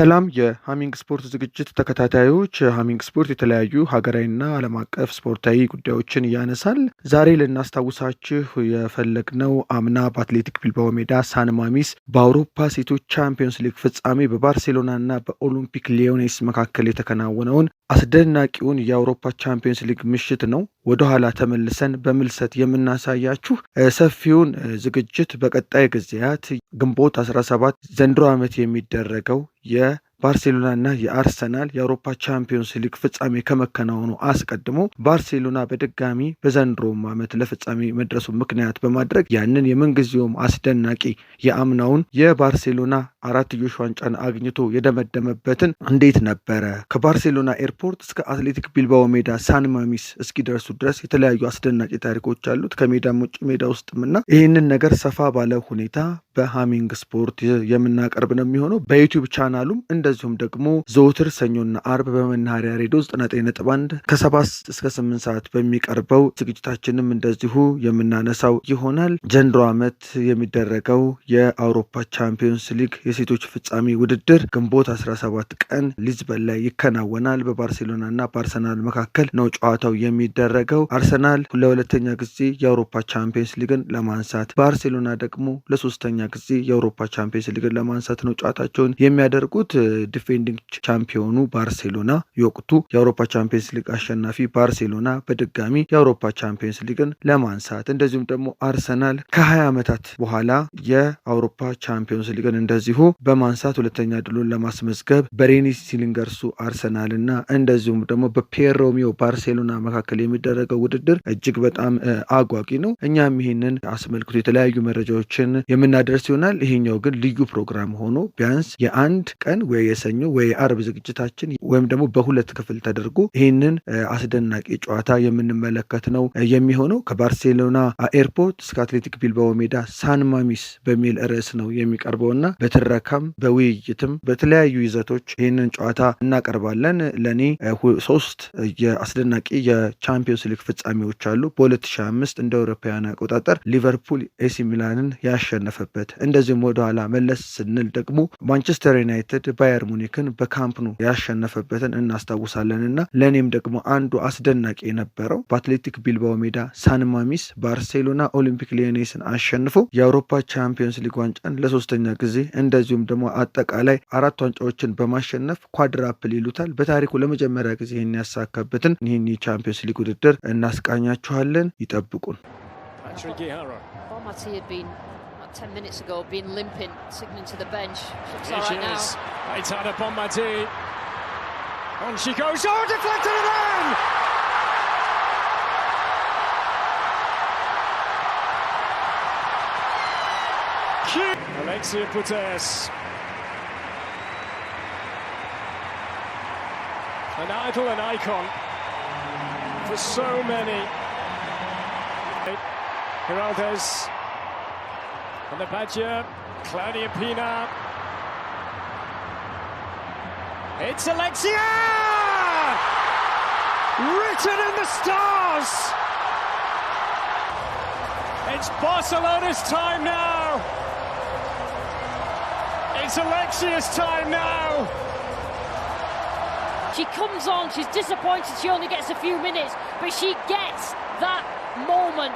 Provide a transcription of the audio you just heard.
ሰላም የሃሚንግ ስፖርት ዝግጅት ተከታታዮች፣ ሃሚንግ ስፖርት የተለያዩ ሀገራዊና ዓለም አቀፍ ስፖርታዊ ጉዳዮችን ያነሳል። ዛሬ ልናስታውሳችሁ የፈለግነው አምና በአትሌቲክ ቢልባኦ ሜዳ ሳን ማሚስ በአውሮፓ ሴቶች ቻምፒዮንስ ሊግ ፍጻሜ በባርሴሎናና በኦሎምፒክ ሊዮኔስ መካከል የተከናወነውን አስደናቂውን የአውሮፓ ቻምፒዮንስ ሊግ ምሽት ነው። ወደ ኋላ ተመልሰን በምልሰት የምናሳያችሁ ሰፊውን ዝግጅት በቀጣይ ጊዜያት ግንቦት 17 ዘንድሮ ዓመት የሚደረገው የባርሴሎናና የአርሰናል የአውሮፓ ቻምፒዮንስ ሊግ ፍጻሜ ከመከናወኑ አስቀድሞ ባርሴሎና በድጋሚ በዘንድሮም ዓመት ለፍጻሜ መድረሱ ምክንያት በማድረግ ያንን የምንጊዜውም አስደናቂ የአምናውን የባርሴሎና አራትዮሽ ዋንጫን አግኝቶ የደመደመበትን እንዴት ነበረ ከባርሴሎና ኤርፖርት እስከ አትሌቲክ ቢልባኦ ሜዳ ሳን ማሚስ እስኪደርሱ ድረስ የተለያዩ አስደናቂ ታሪኮች አሉት፣ ከሜዳም ውጭ ሜዳ ውስጥምና ይህንን ነገር ሰፋ ባለ ሁኔታ በሃሚንግ ስፖርት የምናቀርብ ነው የሚሆነው። በዩቲዩብ ቻናሉም እንደዚሁም ደግሞ ዘወትር ሰኞና አርብ በመናኸሪያ ሬዲዮ 99.1 ከ7 እስከ 8 ሰዓት በሚቀርበው ዝግጅታችንም እንደዚሁ የምናነሳው ይሆናል። ዘንድሮ ዓመት የሚደረገው የአውሮፓ ቻምፒዮንስ ሊግ የሴቶች ፍጻሜ ውድድር ግንቦት 17 ቀን ሊዝበን ላይ ይከናወናል። በባርሴሎናና በአርሰናል መካከል ነው ጨዋታው የሚደረገው። አርሰናል ለሁለተኛ ጊዜ የአውሮፓ ቻምፒዮንስ ሊግን ለማንሳት፣ ባርሴሎና ደግሞ ለሶስተኛ ጊዜ የአውሮፓ ቻምፒዮንስ ሊግን ለማንሳት ነው ጨዋታቸውን የሚያደርጉት። ዲፌንዲንግ ቻምፒዮኑ ባርሴሎና፣ የወቅቱ የአውሮፓ ቻምፒዮንስ ሊግ አሸናፊ ባርሴሎና በድጋሚ የአውሮፓ ቻምፒዮንስ ሊግን ለማንሳት፣ እንደዚሁም ደግሞ አርሰናል ከ20 ዓመታት በኋላ የአውሮፓ ቻምፒዮንስ ሊግን እንደዚሁ በማንሳት ሁለተኛ ድሉን ለማስመዝገብ በሬኒ ሲሊንገርሱ አርሰናል እና እንደዚሁም ደግሞ በፒየር ሮሚዮ ባርሴሎና መካከል የሚደረገው ውድድር እጅግ በጣም አጓጊ ነው። እኛም ይህንን አስመልክቶ የተለያዩ መረጃዎችን የምናደርስ ይሆናል። ይሄኛው ግን ልዩ ፕሮግራም ሆኖ ቢያንስ የአንድ ቀን ወይ የሰኞ ወይ የአርብ ዝግጅታችን ወይም ደግሞ በሁለት ክፍል ተደርጎ ይህንን አስደናቂ ጨዋታ የምንመለከት ነው የሚሆነው። ከባርሴሎና ኤርፖርት እስከ አትሌቲክ ቢልባኦ ሜዳ ሳን ማሚስ በሚል ርዕስ ነው የሚቀርበውና በትረካም በውይይትም በተለያዩ ይዘቶች ይህንን ጨዋታ እናቀርባለን። ለእኔ 3 የአስደናቂ የቻምፒዮንስ ሊግ ፍጻሜዎች አሉ። በ2005 እንደ አውሮፓውያን አቆጣጠር ሊቨርፑል ኤሲ ሚላንን ያሸነፈበት፣ እንደዚሁም ወደኋላ መለስ ስንል ደግሞ ማንቸስተር ዩናይትድ ባየር ሙኒክን በካምፕ ኑ ያሸነፈበትን እናስታውሳለን እና ለእኔም ደግሞ አንዱ አስደናቂ የነበረው በአትሌቲክ ቢልባኦ ሜዳ ሳን ማሚስ ባርሴሎና ኦሊምፒክ ሊዮኔስን አሸንፎ የአውሮፓ ቻምፒዮንስ ሊግ ዋንጫን ለሶስተኛ ጊዜ እንደዚሁም ደግሞ አጠቃላይ 4 ዋንጫዎችን በማሸነፍ ኳድራፕል ይሉታል በታሪኩ ለመጀመሪያ ጊዜ ይህን ያሳካበትን ይህን የቻምፒዮንስ ሊግ ውድድር እናስቃኛችኋለን። ይጠብቁን። 10 minutes ago, been limping, signaling to the bench. Looks all right now. Aitana Bonmati. On she goes. Oh, deflected again! Alexia Putellas. An idol, an icon for so many. Geraldes. And the Badger, Claudia Pina. It's Alexia! Written in the stars! It's Barcelona's time now! It's Alexia's time now! She comes on, she's disappointed she only gets a few minutes, but she gets that moment